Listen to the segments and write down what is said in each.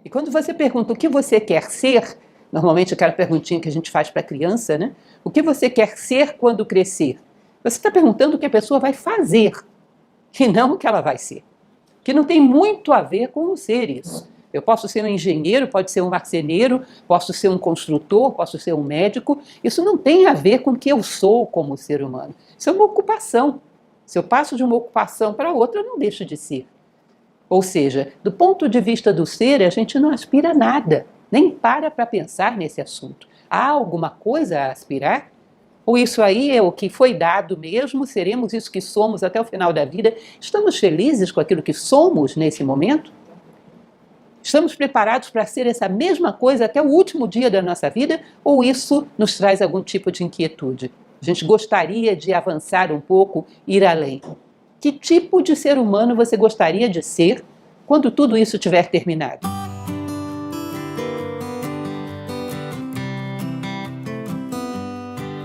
E quando você pergunta o que você quer ser, normalmente aquela perguntinha que a gente faz para a criança, né? O que você quer ser quando crescer? Você está perguntando o que a pessoa vai fazer, e não o que ela vai ser. Que não tem muito a ver com o ser isso. Eu posso ser um engenheiro, pode ser um marceneiro, posso ser um construtor, posso ser um médico. Isso não tem a ver com o que eu sou como ser humano. Isso é uma ocupação. Se eu passo de uma ocupação para outra, eu não deixo de ser. Ou seja, do ponto de vista do ser, a gente não aspira a nada, nem para pensar nesse assunto. Há alguma coisa a aspirar? Ou isso aí é o que foi dado mesmo, seremos isso que somos até o final da vida? Estamos felizes com aquilo que somos nesse momento? Estamos preparados para ser essa mesma coisa até o último dia da nossa vida? Ou isso nos traz algum tipo de inquietude? A gente gostaria de avançar um pouco, ir além. Que tipo de ser humano você gostaria de ser quando tudo isso tiver terminado?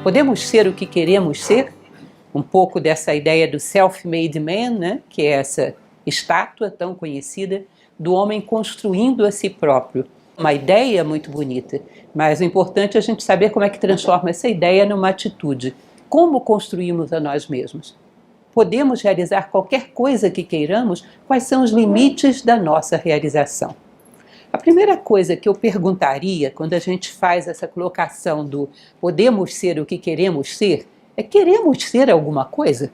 Podemos ser o que queremos ser? Um pouco dessa ideia do self-made man, né? Que é essa estátua tão conhecida do homem construindo a si próprio. Uma ideia muito bonita, mas o importante é a gente saber como é que transforma essa ideia numa atitude. Como construímos a nós mesmos? Podemos realizar qualquer coisa que queiramos? Quais são os limites da nossa realização? A primeira coisa que eu perguntaria quando a gente faz essa colocação do podemos ser o que queremos ser, é queremos ser alguma coisa?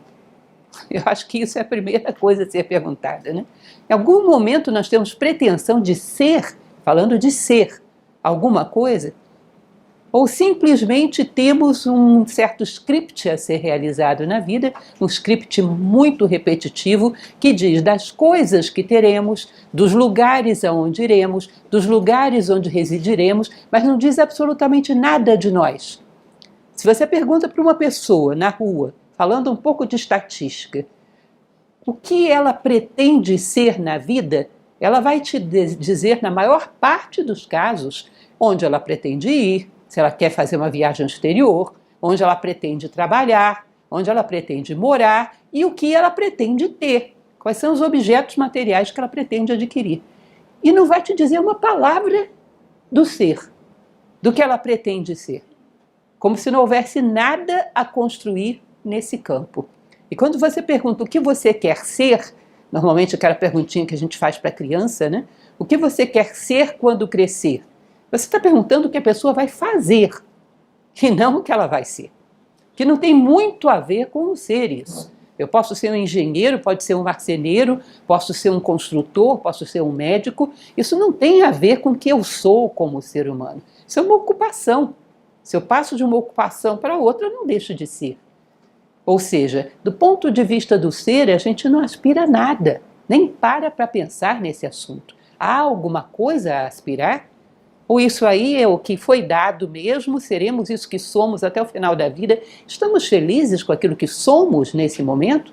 Eu acho que isso é a primeira coisa a ser perguntada, né? Em algum momento nós temos pretensão de ser, falando de ser, alguma coisa? Ou simplesmente temos um certo script a ser realizado na vida, um script muito repetitivo que diz das coisas que teremos, dos lugares aonde iremos, dos lugares onde residiremos, mas não diz absolutamente nada de nós. Se você pergunta para uma pessoa na rua, falando um pouco de estatística, o que ela pretende ser na vida, ela vai te dizer, na maior parte dos casos, onde ela pretende ir, se ela quer fazer uma viagem exterior, onde ela pretende trabalhar, onde ela pretende morar e o que ela pretende ter, quais são os objetos materiais que ela pretende adquirir. E não vai te dizer uma palavra do ser, do que ela pretende ser, como se não houvesse nada a construir nesse campo. E quando você pergunta o que você quer ser, normalmente aquela perguntinha que a gente faz para a criança, né? O que você quer ser quando crescer? Você está perguntando o que a pessoa vai fazer, e não o que ela vai ser. Que não tem muito a ver com o ser isso. Eu posso ser um engenheiro, pode ser um marceneiro, posso ser um construtor, posso ser um médico. Isso não tem a ver com o que eu sou como ser humano. Isso é uma ocupação. Se eu passo de uma ocupação para outra, eu não deixo de ser. Ou seja, do ponto de vista do ser, a gente não aspira a nada, nem para pensar nesse assunto. Há alguma coisa a aspirar? Ou isso aí é o que foi dado mesmo, seremos isso que somos até o final da vida? Estamos felizes com aquilo que somos nesse momento?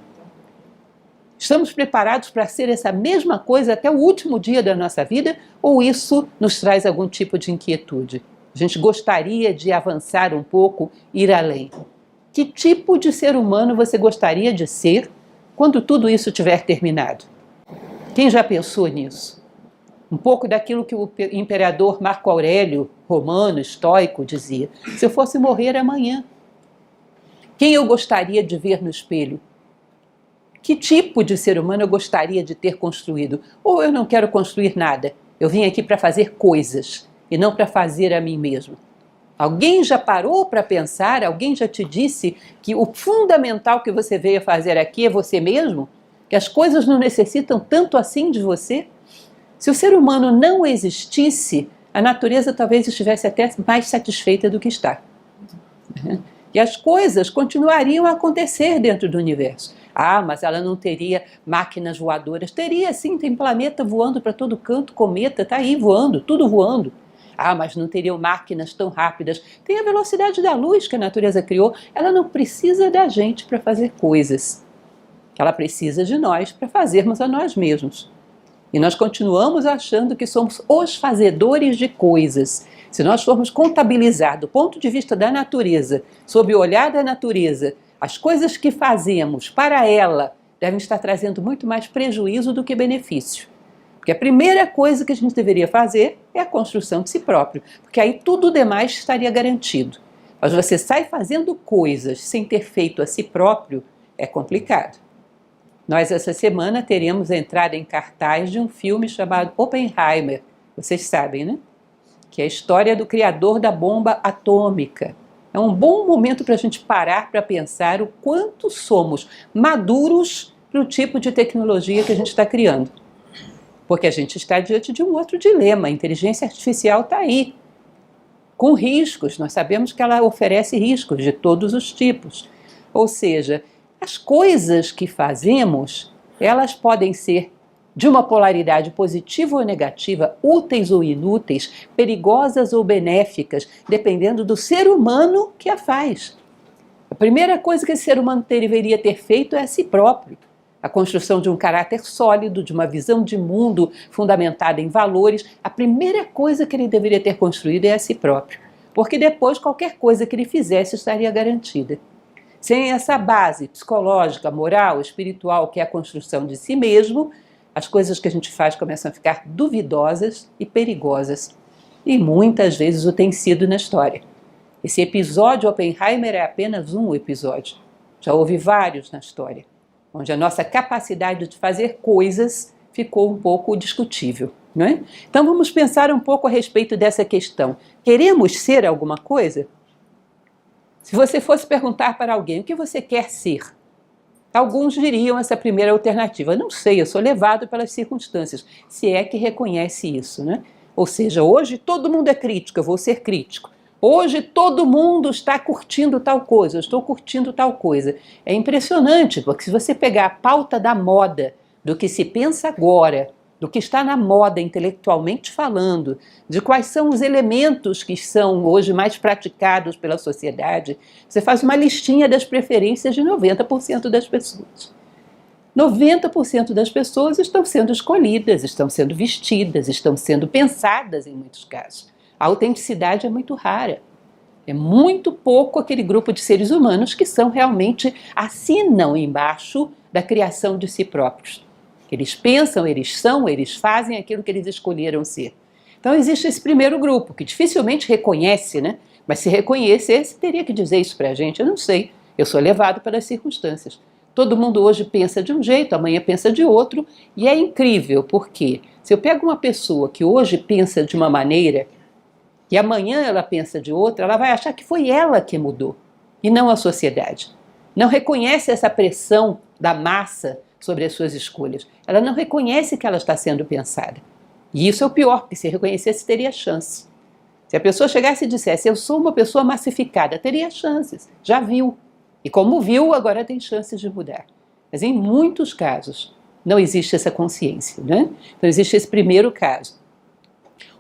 Estamos preparados para ser essa mesma coisa até o último dia da nossa vida? Ou isso nos traz algum tipo de inquietude? A gente gostaria de avançar um pouco, ir além. Que tipo de ser humano você gostaria de ser quando tudo isso tiver terminado? Quem já pensou nisso? Um pouco daquilo que o imperador Marco Aurélio, romano, estoico, dizia. Se eu fosse morrer amanhã, quem eu gostaria de ver no espelho? Que tipo de ser humano eu gostaria de ter construído? Ou eu não quero construir nada, eu vim aqui para fazer coisas e não para fazer a mim mesmo. Alguém já parou para pensar, alguém já te disse que o fundamental que você veio fazer aqui é você mesmo? Que as coisas não necessitam tanto assim de você? Se o ser humano não existisse, a natureza talvez estivesse até mais satisfeita do que está. E as coisas continuariam a acontecer dentro do universo. Ah, mas ela não teria máquinas voadoras. Teria sim, tem planeta voando para todo canto, cometa, está aí voando, tudo voando. Ah, mas não teriam máquinas tão rápidas. Tem a velocidade da luz que a natureza criou. Ela não precisa da gente para fazer coisas. Ela precisa de nós para fazermos a nós mesmos. E nós continuamos achando que somos os fazedores de coisas. Se nós formos contabilizar do ponto de vista da natureza, sob o olhar da natureza, as coisas que fazemos para ela devem estar trazendo muito mais prejuízo do que benefício. Porque a primeira coisa que a gente deveria fazer é a construção de si próprio, porque aí tudo o demais estaria garantido. Mas você sai fazendo coisas sem ter feito a si próprio, é complicado. Nós, essa semana, teremos a entrada em cartaz de um filme chamado Oppenheimer, vocês sabem, né? Que é a história do criador da bomba atômica. É um bom momento para a gente parar para pensar o quanto somos maduros para o tipo de tecnologia que a gente está criando. Porque a gente está diante de um outro dilema. A inteligência artificial está aí, com riscos. Nós sabemos que ela oferece riscos de todos os tipos. Ou seja, as coisas que fazemos, elas podem ser de uma polaridade positiva ou negativa, úteis ou inúteis, perigosas ou benéficas, dependendo do ser humano que a faz. A primeira coisa que esse ser humano deveria ter feito é a si próprio. A construção de um caráter sólido, de uma visão de mundo fundamentada em valores, a primeira coisa que ele deveria ter construído é a si próprio, porque depois qualquer coisa que ele fizesse estaria garantida. Sem essa base psicológica, moral, espiritual, que é a construção de si mesmo, as coisas que a gente faz começam a ficar duvidosas e perigosas. E muitas vezes o tem sido na história. Esse episódio Oppenheimer é apenas um episódio. Já houve vários na história, onde a nossa capacidade de fazer coisas ficou um pouco discutível, não é? Então vamos pensar um pouco a respeito dessa questão. Queremos ser alguma coisa? Se você fosse perguntar para alguém o que você quer ser, alguns diriam essa primeira alternativa: não sei, eu sou levado pelas circunstâncias, se é que reconhece isso, né? Ou seja, hoje todo mundo é crítico, eu vou ser crítico. Hoje todo mundo está curtindo tal coisa, eu estou curtindo tal coisa. É impressionante, porque se você pegar a pauta da moda, do que se pensa agora, do que está na moda intelectualmente falando, de quais são os elementos que são hoje mais praticados pela sociedade, você faz uma listinha das preferências de 90% das pessoas. 90% das pessoas estão sendo escolhidas, estão sendo vestidas, estão sendo pensadas em muitos casos. A autenticidade é muito rara. É muito pouco aquele grupo de seres humanos que são realmente, assinam embaixo da criação de si próprios. Eles pensam, eles são, eles fazem aquilo que eles escolheram ser. Então existe esse primeiro grupo, que dificilmente reconhece, né? Mas se reconhecesse, teria que dizer isso para a gente. Eu não sei, eu sou levado pelas circunstâncias. Todo mundo hoje pensa de um jeito, amanhã pensa de outro, e é incrível, porque se eu pego uma pessoa que hoje pensa de uma maneira, e amanhã ela pensa de outra, ela vai achar que foi ela que mudou, e não a sociedade. Não reconhece essa pressão da massa sobre as suas escolhas. Ela não reconhece que ela está sendo pensada. E isso é o pior, porque se reconhecesse, teria chance. Se a pessoa chegasse e dissesse: eu sou uma pessoa massificada, teria chances. Já viu. E como viu, agora tem chances de mudar. Mas em muitos casos não existe essa consciência, né? Então existe esse primeiro caso.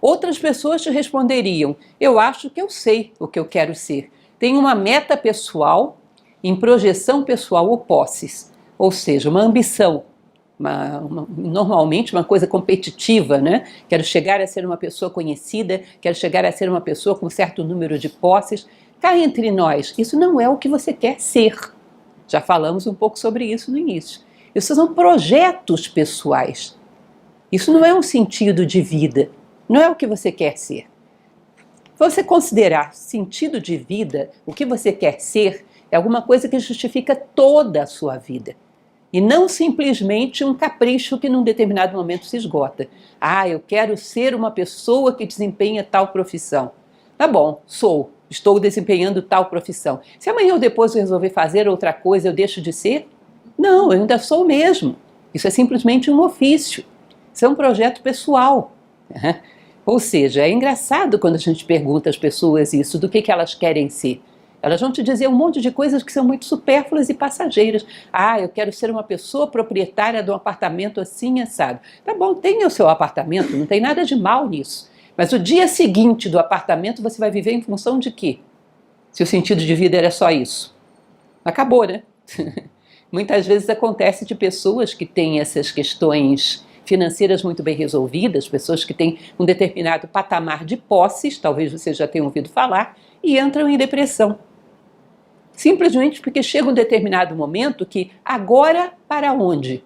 Outras pessoas te responderiam: eu acho que eu sei o que eu quero ser. Tenho uma meta pessoal, em projeção pessoal ou posses. Ou seja, uma ambição, normalmente uma coisa competitiva, né? Quero chegar a ser uma pessoa conhecida, quero chegar a ser uma pessoa com um certo número de posses. Cá entre nós, isso não é o que você quer ser. Já falamos um pouco sobre isso no início. Isso são projetos pessoais. Isso não é um sentido de vida, não é o que você quer ser. Se você considerar sentido de vida, o que você quer ser, é alguma coisa que justifica toda a sua vida. E não simplesmente um capricho que num determinado momento se esgota. Ah, eu quero ser uma pessoa que desempenha tal profissão. Tá bom, estou desempenhando tal profissão. Se amanhã ou depois eu resolver fazer outra coisa, eu deixo de ser? Não, eu ainda sou o mesmo. Isso é simplesmente um ofício. Isso é um projeto pessoal. Ou seja, é engraçado quando a gente pergunta às pessoas isso, do que elas querem ser. Elas vão te dizer um monte de coisas que são muito supérfluas e passageiras. Ah, eu quero ser uma pessoa proprietária de um apartamento assim assado. Tá bom, tenha o seu apartamento, não tem nada de mal nisso. Mas o dia seguinte do apartamento você vai viver em função de quê? Se o sentido de vida era só isso. Acabou, né? Muitas vezes acontece de pessoas que têm essas questões financeiras muito bem resolvidas, pessoas que têm um determinado patamar de posses, talvez você já tenha ouvido falar, e entram em depressão. Simplesmente porque chega um determinado momento que agora para onde?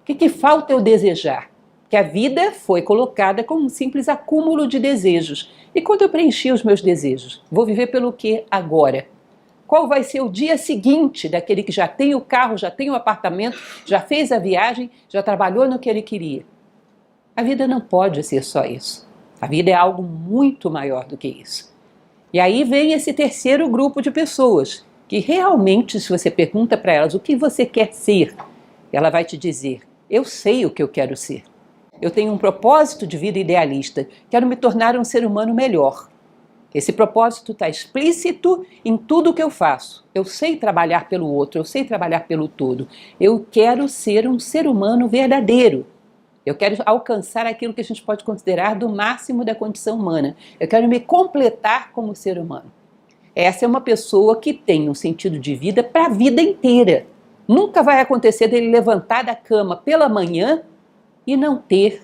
O que falta eu desejar? Que a vida foi colocada como um simples acúmulo de desejos. E quando eu preenchi os meus desejos, vou viver pelo que agora? Qual vai ser o dia seguinte daquele que já tem o carro, já tem o apartamento, já fez a viagem, já trabalhou no que ele queria? A vida não pode ser só isso. A vida é algo muito maior do que isso. E aí vem esse terceiro grupo de pessoas, que realmente, se você pergunta para elas o que você quer ser, ela vai te dizer, eu sei o que eu quero ser. Eu tenho um propósito de vida idealista, quero me tornar um ser humano melhor. Esse propósito está explícito em tudo que eu faço. Eu sei trabalhar pelo outro, eu sei trabalhar pelo todo. Eu quero ser um ser humano verdadeiro. Eu quero alcançar aquilo que a gente pode considerar do máximo da condição humana. Eu quero me completar como ser humano. Essa é uma pessoa que tem um sentido de vida para a vida inteira. Nunca vai acontecer dele levantar da cama pela manhã e não ter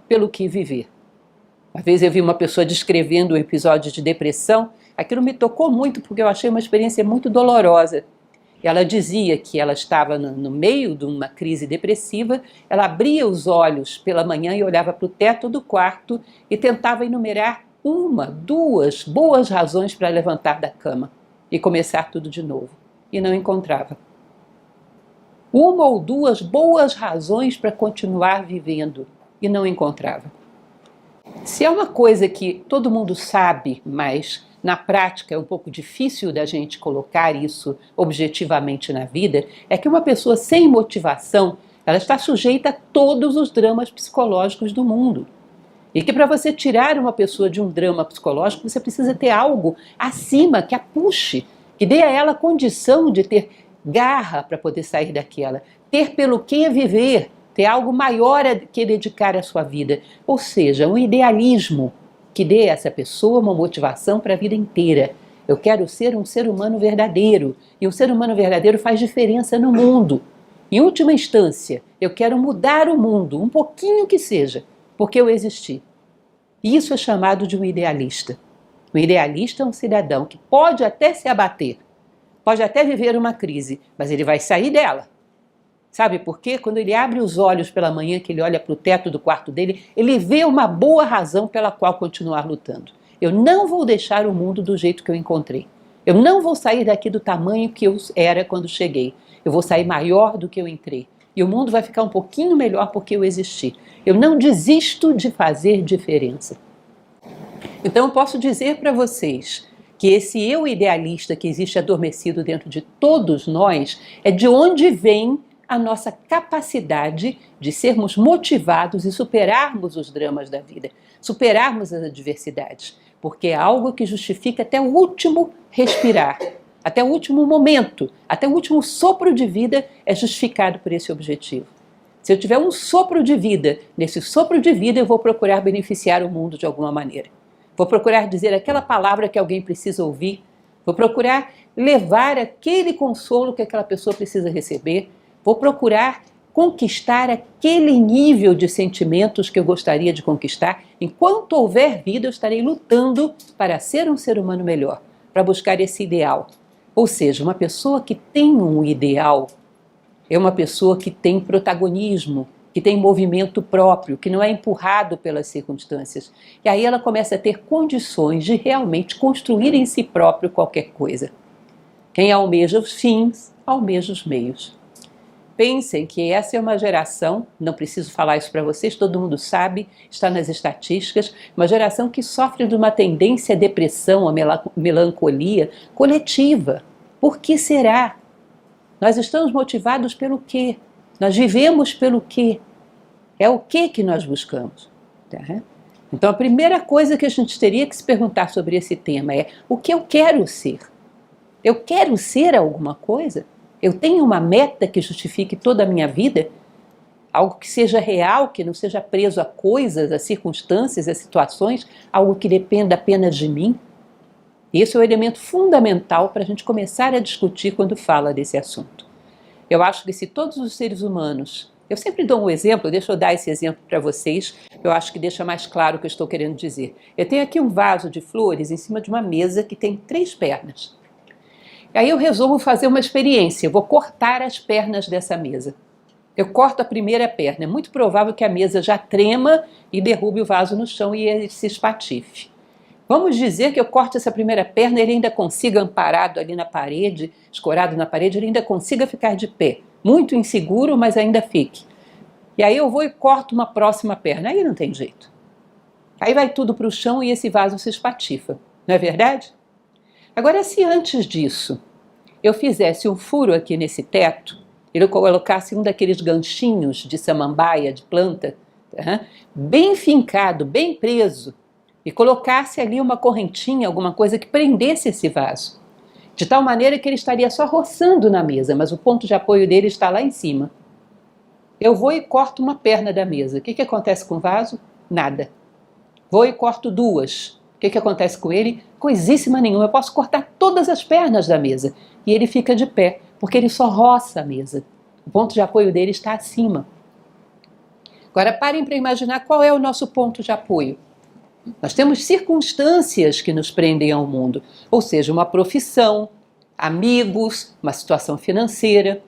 pelo que viver. Uma vez eu vi uma pessoa descrevendo um episódio de depressão. Aquilo me tocou muito porque eu achei uma experiência muito dolorosa. Ela dizia que ela estava no meio de uma crise depressiva, ela abria os olhos pela manhã e olhava para o teto do quarto e tentava enumerar uma, duas boas razões para levantar da cama e começar tudo de novo. E não encontrava. Uma ou duas boas razões para continuar vivendo e não encontrava. Se é uma coisa que todo mundo sabe, mas na prática é um pouco difícil da gente colocar isso objetivamente na vida, é que uma pessoa sem motivação, ela está sujeita a todos os dramas psicológicos do mundo. E que para você tirar uma pessoa de um drama psicológico, você precisa ter algo acima que a puxe, que dê a ela condição de ter garra para poder sair daquela, ter pelo que viver, ter algo maior a que dedicar à sua vida. Ou seja, um idealismo que dê a essa pessoa uma motivação para a vida inteira. Eu quero ser um ser humano verdadeiro, e um ser humano verdadeiro faz diferença no mundo. Em última instância, eu quero mudar o mundo, um pouquinho que seja, porque eu existi. Isso é chamado de um idealista. Um idealista é um cidadão que pode até se abater, pode até viver uma crise, mas ele vai sair dela. Sabe por quê? Quando ele abre os olhos pela manhã, que ele olha para o teto do quarto dele, ele vê uma boa razão pela qual continuar lutando. Eu não vou deixar o mundo do jeito que eu encontrei. Eu não vou sair daqui do tamanho que eu era quando cheguei. Eu vou sair maior do que eu entrei. E o mundo vai ficar um pouquinho melhor porque eu existi. Eu não desisto de fazer diferença. Então eu posso dizer para vocês que esse eu idealista que existe adormecido dentro de todos nós é de onde vem a nossa capacidade de sermos motivados e superarmos os dramas da vida, superarmos as adversidades, porque é algo que justifica até o último respirar, até o último momento, até o último sopro de vida é justificado por esse objetivo. Se eu tiver um sopro de vida, nesse sopro de vida eu vou procurar beneficiar o mundo de alguma maneira. Vou procurar dizer aquela palavra que alguém precisa ouvir, vou procurar levar aquele consolo que aquela pessoa precisa receber, vou procurar conquistar aquele nível de sentimentos que eu gostaria de conquistar. Enquanto houver vida, eu estarei lutando para ser um ser humano melhor, para buscar esse ideal. Ou seja, uma pessoa que tem um ideal é uma pessoa que tem protagonismo, que tem movimento próprio, que não é empurrado pelas circunstâncias. E aí ela começa a ter condições de realmente construir em si próprio qualquer coisa. Quem almeja os fins, almeja os meios. Pensem que essa é uma geração, não preciso falar isso para vocês, todo mundo sabe, está nas estatísticas, uma geração que sofre de uma tendência à depressão, à melancolia coletiva. Por que será? Nós estamos motivados pelo quê? Nós vivemos pelo quê? É o que nós buscamos? Tá? Então a primeira coisa que a gente teria que se perguntar sobre esse tema é o que eu quero ser? Eu quero ser alguma coisa? Eu tenho uma meta que justifique toda a minha vida? Algo que seja real, que não seja preso a coisas, a circunstâncias, a situações, algo que dependa apenas de mim? Esse é o elemento fundamental para a gente começar a discutir quando fala desse assunto. Eu acho que se todos os seres humanos... Eu sempre dou um exemplo, deixa eu dar esse exemplo para vocês, eu acho que deixa mais claro o que eu estou querendo dizer. Eu tenho aqui um vaso de flores em cima de uma mesa que tem 3 pernas. Aí eu resolvo fazer uma experiência, eu vou cortar as pernas dessa mesa. Eu corto a primeira perna. É muito provável que a mesa já trema e derrube o vaso no chão e ele se espatife. Vamos dizer que eu corto essa primeira perna e ele ainda consiga, amparado ali na parede, escorado na parede, ele ainda consiga ficar de pé. Muito inseguro, mas ainda fique. E aí eu vou e corto uma próxima perna. Aí não tem jeito. Aí vai tudo para o chão e esse vaso se espatifa. Não é verdade? Agora, se antes disso eu fizesse um furo aqui nesse teto, eu colocasse um daqueles ganchinhos de samambaia, de planta, bem fincado, bem preso, e colocasse ali uma correntinha, alguma coisa que prendesse esse vaso, de tal maneira que ele estaria só roçando na mesa, mas o ponto de apoio dele está lá em cima. Eu vou e corto uma perna da mesa. O que acontece com o vaso? Nada. Vou e corto duas. O que acontece com ele? Coisíssima nenhuma. Eu posso cortar todas as pernas da mesa e ele fica de pé, porque ele só roça a mesa. O ponto de apoio dele está acima. Agora parem para imaginar qual é o nosso ponto de apoio. Nós temos circunstâncias que nos prendem ao mundo, ou seja, uma profissão, amigos, uma situação financeira.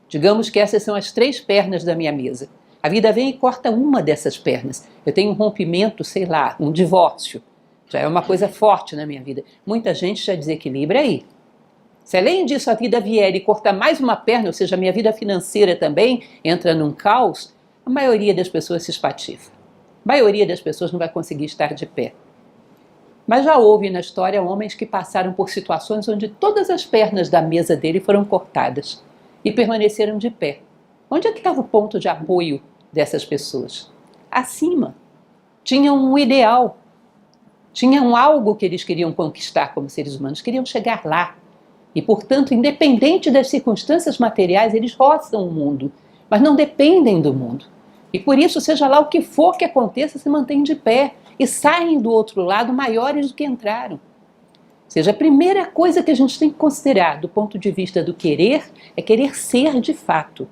Digamos que essas são as 3 pernas da minha mesa. A vida vem e corta uma dessas pernas. Eu tenho um rompimento, sei lá, um divórcio. Já é uma coisa forte na minha vida. Muita gente já desequilibra aí. Se além disso a vida vier e cortar mais uma perna, ou seja, a minha vida financeira também entra num caos, a maioria das pessoas se espatifa. A maioria das pessoas não vai conseguir estar de pé. Mas já houve na história homens que passaram por situações onde todas as pernas da mesa dele foram cortadas e permaneceram de pé. Onde é que estava o ponto de apoio dessas pessoas? Acima. Tinham um ideal. Tinham algo que eles queriam conquistar como seres humanos, queriam chegar lá. E, portanto, independente das circunstâncias materiais, eles roçam o mundo, mas não dependem do mundo. E por isso, seja lá o que for que aconteça, se mantêm de pé e saem do outro lado maiores do que entraram. Ou seja, a primeira coisa que a gente tem que considerar do ponto de vista do querer é querer ser de fato.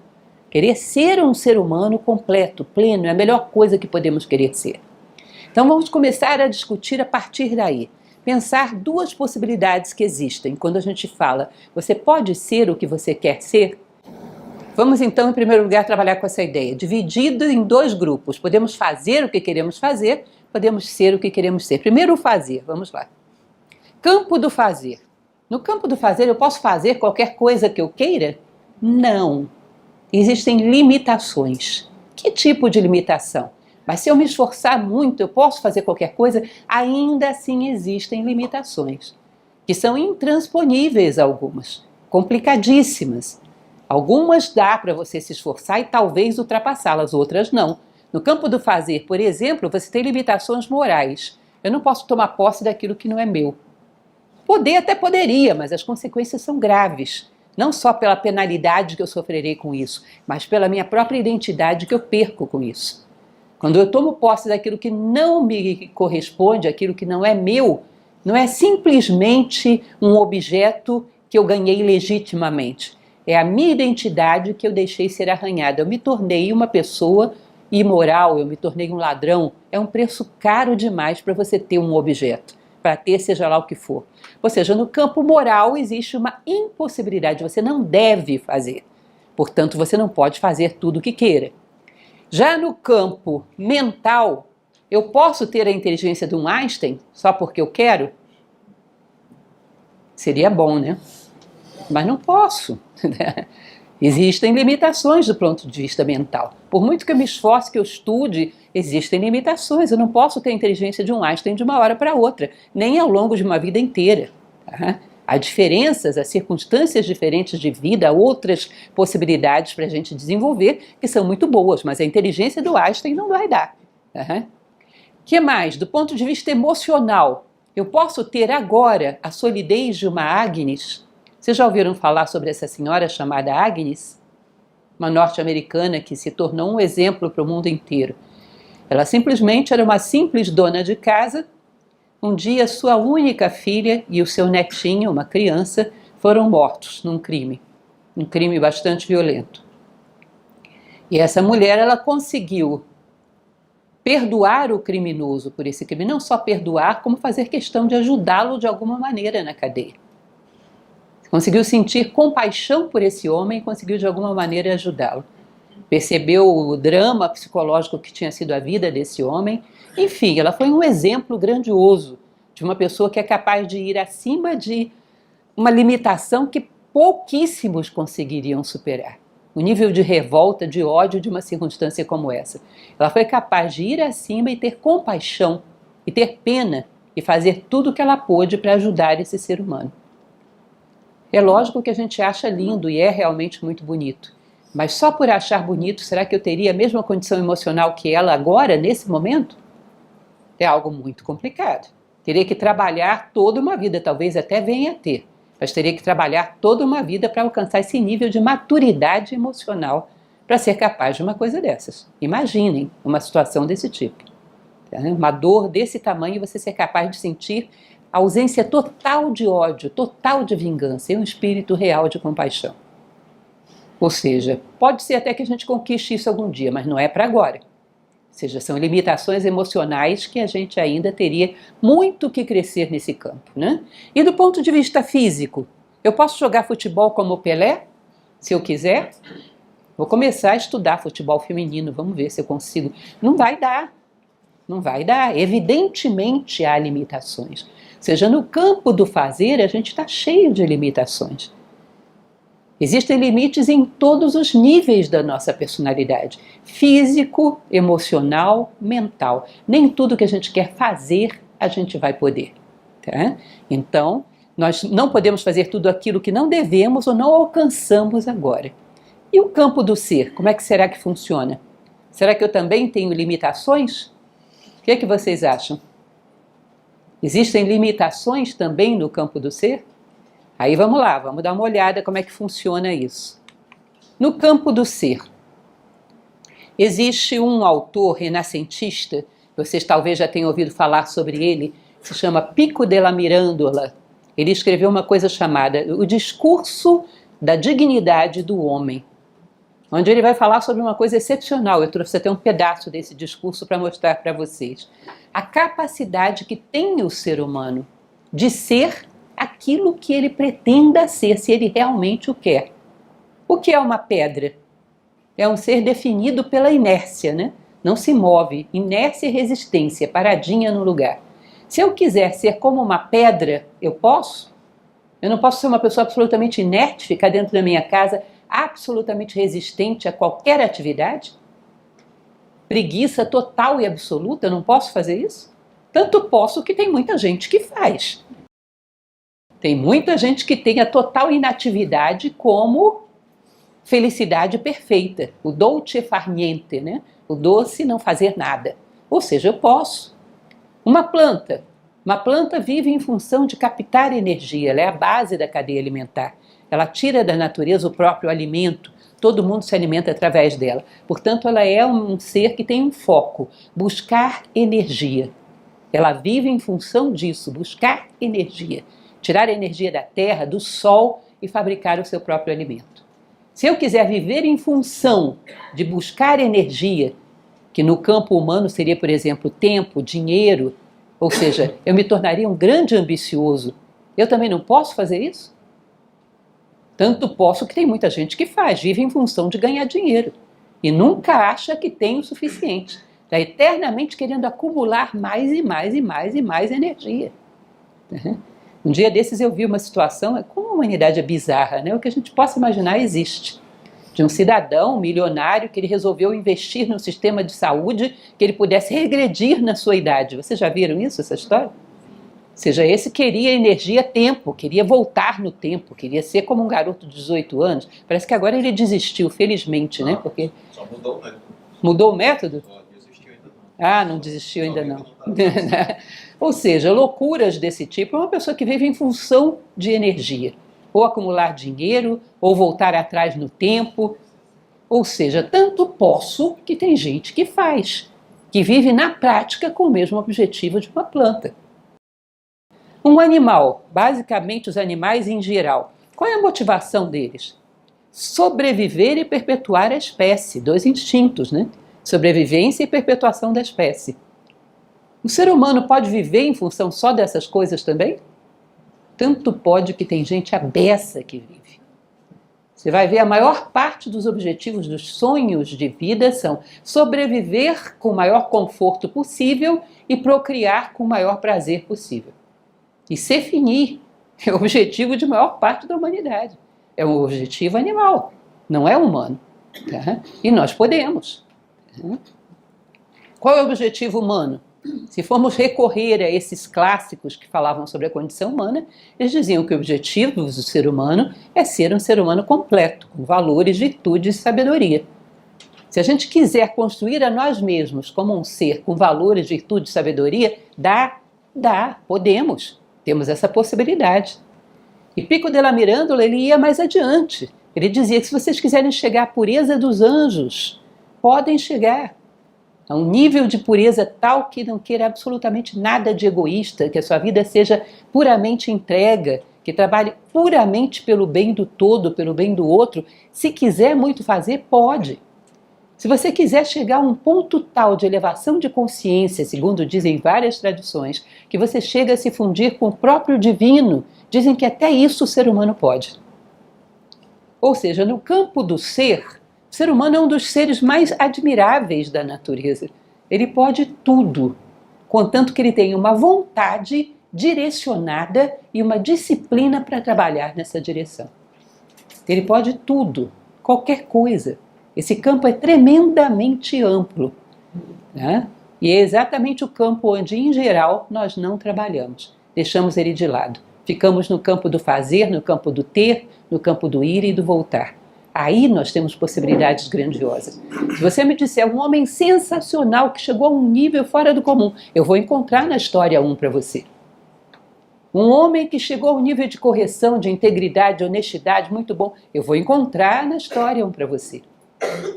Querer ser um ser humano completo, pleno, é a melhor coisa que podemos querer ser. Então vamos começar a discutir a partir daí. Pensar 2 possibilidades que existem quando a gente fala, você pode ser o que você quer ser? Vamos então, em primeiro lugar, trabalhar com essa ideia, dividido em 2 grupos. Podemos fazer o que queremos fazer, podemos ser o que queremos ser. Primeiro o fazer, vamos lá. Campo do fazer. No campo do fazer eu posso fazer qualquer coisa que eu queira? Não. Existem limitações. Que tipo de limitação? Mas se eu me esforçar muito, eu posso fazer qualquer coisa? Ainda assim existem limitações, que são intransponíveis algumas, complicadíssimas. Algumas dá para você se esforçar e talvez ultrapassá-las, outras não. No campo do fazer, por exemplo, você tem limitações morais. Eu não posso tomar posse daquilo que não é meu. Poder até poderia, mas as consequências são graves. Não só pela penalidade que eu sofrerei com isso, mas pela minha própria identidade que eu perco com isso. Quando eu tomo posse daquilo que não me corresponde, aquilo que não é meu, não é simplesmente um objeto que eu ganhei legitimamente. É a minha identidade que eu deixei ser arranhada. Eu me tornei uma pessoa imoral, eu me tornei um ladrão. É um preço caro demais para você ter um objeto, para ter seja lá o que for. Ou seja, no campo moral existe uma impossibilidade, você não deve fazer. Portanto, você não pode fazer tudo o que queira. Já no campo mental, eu posso ter a inteligência de um Einstein só porque eu quero? Seria bom, né? Mas não posso. Existem limitações do ponto de vista mental. Por muito que eu me esforce, que eu estude, existem limitações. Eu não posso ter a inteligência de um Einstein de uma hora para outra, nem ao longo de uma vida inteira. Tá? Há diferenças, há circunstâncias diferentes de vida, há outras possibilidades para a gente desenvolver que são muito boas, mas a inteligência do Einstein não vai dar. O que mais? Do ponto de vista emocional, eu posso ter agora a solidez de uma Agnes? Vocês já ouviram falar sobre essa senhora chamada Agnes? Uma norte-americana que se tornou um exemplo para o mundo inteiro. Ela simplesmente era uma simples dona de casa. Um dia, sua única filha e o seu netinho, uma criança, foram mortos num crime. Um crime bastante violento. E essa mulher, ela conseguiu perdoar o criminoso por esse crime. Não só perdoar, como fazer questão de ajudá-lo de alguma maneira na cadeia. Conseguiu sentir compaixão por esse homem e conseguiu de alguma maneira ajudá-lo. percebeu o drama psicológico que tinha sido a vida desse homem. Enfim, ela foi um exemplo grandioso de uma pessoa que é capaz de ir acima de uma limitação que pouquíssimos conseguiriam superar. O nível de revolta, de ódio de uma circunstância como essa. Ela foi capaz de ir acima e ter compaixão, e ter pena, e fazer tudo o que ela pôde para ajudar esse ser humano. É lógico que a gente acha lindo e é realmente muito bonito. Mas só por achar bonito, será que eu teria a mesma condição emocional que ela agora, nesse momento? É algo muito complicado. Teria que trabalhar toda uma vida, talvez até venha a ter, mas teria que trabalhar toda uma vida para alcançar esse nível de maturidade emocional para ser capaz de uma coisa dessas. Imaginem uma situação desse tipo. Uma dor desse tamanho, você ser capaz de sentir a ausência total de ódio, total de vingança e um espírito real de compaixão. Ou seja, pode ser até que a gente conquiste isso algum dia, mas não é para agora. Ou seja, são limitações emocionais que a gente ainda teria muito que crescer nesse campo, né? E do ponto de vista físico, eu posso jogar futebol como o Pelé, se eu quiser? Vou começar a estudar futebol feminino, vamos ver se eu consigo. Não vai dar, não vai dar. Evidentemente há limitações. Ou seja, no campo do fazer a gente está cheio de limitações. Existem limites em todos os níveis da nossa personalidade. Físico, emocional, mental. Nem tudo que a gente quer fazer, a gente vai poder. Tá? Então, nós não podemos fazer tudo aquilo que não devemos ou não alcançamos agora. E o campo do ser, como é que será que funciona? Será que eu também tenho limitações? O que é que vocês acham? Existem limitações também no campo do ser? Aí vamos lá, vamos dar uma olhada como é que funciona isso. No campo do ser, existe um autor renascentista, vocês talvez já tenham ouvido falar sobre ele, se chama Pico della Mirandola. Ele escreveu uma coisa chamada O Discurso da Dignidade do Homem, onde ele vai falar sobre uma coisa excepcional. Eu trouxe até um pedaço desse discurso para mostrar para vocês. A capacidade que tem o ser humano de ser aquilo que ele pretenda ser, se ele realmente o quer. O que é uma pedra? É um ser definido pela inércia, né? Não se move, inércia e resistência, paradinha no lugar. Se eu quiser ser como uma pedra, eu posso? Eu não posso ser uma pessoa absolutamente inerte, ficar dentro da minha casa, absolutamente resistente a qualquer atividade? Preguiça total e absoluta, eu não posso fazer isso? Tanto posso que tem muita gente que faz. Tem muita gente que tem a total inatividade como felicidade perfeita, o dolce far niente, né? O doce não fazer nada. Ou seja, eu posso. Uma planta vive em função de captar energia, ela é a base da cadeia alimentar. Ela tira da natureza o próprio alimento, todo mundo se alimenta através dela. Portanto, ela é um ser que tem um foco, buscar energia. Ela vive em função disso, buscar energia. Tirar a energia da terra, do sol e fabricar o seu próprio alimento. Se eu quiser viver em função de buscar energia, que no campo humano seria, por exemplo, tempo, dinheiro, ou seja, eu me tornaria um grande ambicioso, eu também não posso fazer isso? Tanto posso que tem muita gente que faz, vive em função de ganhar dinheiro e nunca acha que tem o suficiente. Está eternamente querendo acumular mais e mais e mais e mais energia. Um dia desses eu vi uma situação, como a humanidade é bizarra, né? O que a gente possa imaginar existe. De um cidadão milionário que ele resolveu investir no sistema de saúde que ele pudesse regredir na sua idade. Vocês já viram isso, essa história? Ou seja, esse queria energia tempo, queria voltar no tempo, queria ser como um garoto de 18 anos. Parece que agora ele desistiu, felizmente, né? Porque só mudou o método. Mudou o método? Desistiu ainda não. Ah, não desistiu ainda não. Ou seja, loucuras desse tipo é uma pessoa que vive em função de energia. Ou acumular dinheiro, ou voltar atrás no tempo. Ou seja, tanto posso que tem gente que faz, que vive na prática com o mesmo objetivo de uma planta. Um animal, basicamente os animais em geral, qual é a motivação deles? Sobreviver e perpetuar a espécie, dois instintos, né? Sobrevivência e perpetuação da espécie. O ser humano pode viver em função só dessas coisas também? Tanto pode que tem gente à beça que vive. Você vai ver a maior parte dos objetivos dos sonhos de vida são sobreviver com o maior conforto possível e procriar com o maior prazer possível. E se finir é o objetivo de maior parte da humanidade. É um objetivo animal, não é humano. Tá? E nós podemos. Tá? Qual é o objetivo humano? Se formos recorrer a esses clássicos que falavam sobre a condição humana, eles diziam que o objetivo do ser humano é ser um ser humano completo, com valores, virtudes e sabedoria. Se a gente quiser construir a nós mesmos como um ser com valores, virtudes e sabedoria, podemos, temos essa possibilidade. E Pico della Mirandola, ele ia mais adiante. Ele dizia que se vocês quiserem chegar à pureza dos anjos, podem chegar a um nível de pureza tal que não queira absolutamente nada de egoísta, que a sua vida seja puramente entrega, que trabalhe puramente pelo bem do todo, pelo bem do outro. Se quiser muito fazer, pode. Se você quiser chegar a um ponto tal de elevação de consciência, segundo dizem várias tradições, que você chega a se fundir com o próprio divino, dizem que até isso o ser humano pode. Ou seja, no campo do ser, o ser humano é um dos seres mais admiráveis da natureza. Ele pode tudo, contanto que ele tenha uma vontade direcionada e uma disciplina para trabalhar nessa direção. Ele pode tudo, qualquer coisa. Esse campo é tremendamente amplo, né? E é exatamente o campo onde, em geral, nós não trabalhamos. Deixamos ele de lado. Ficamos no campo do fazer, no campo do ter, no campo do ir e do voltar. Aí nós temos possibilidades grandiosas. Se você me disser um homem sensacional que chegou a um nível fora do comum, eu vou encontrar na história um para você. Um homem que chegou a um nível de correção, de integridade, de honestidade muito bom, eu vou encontrar na história um para você.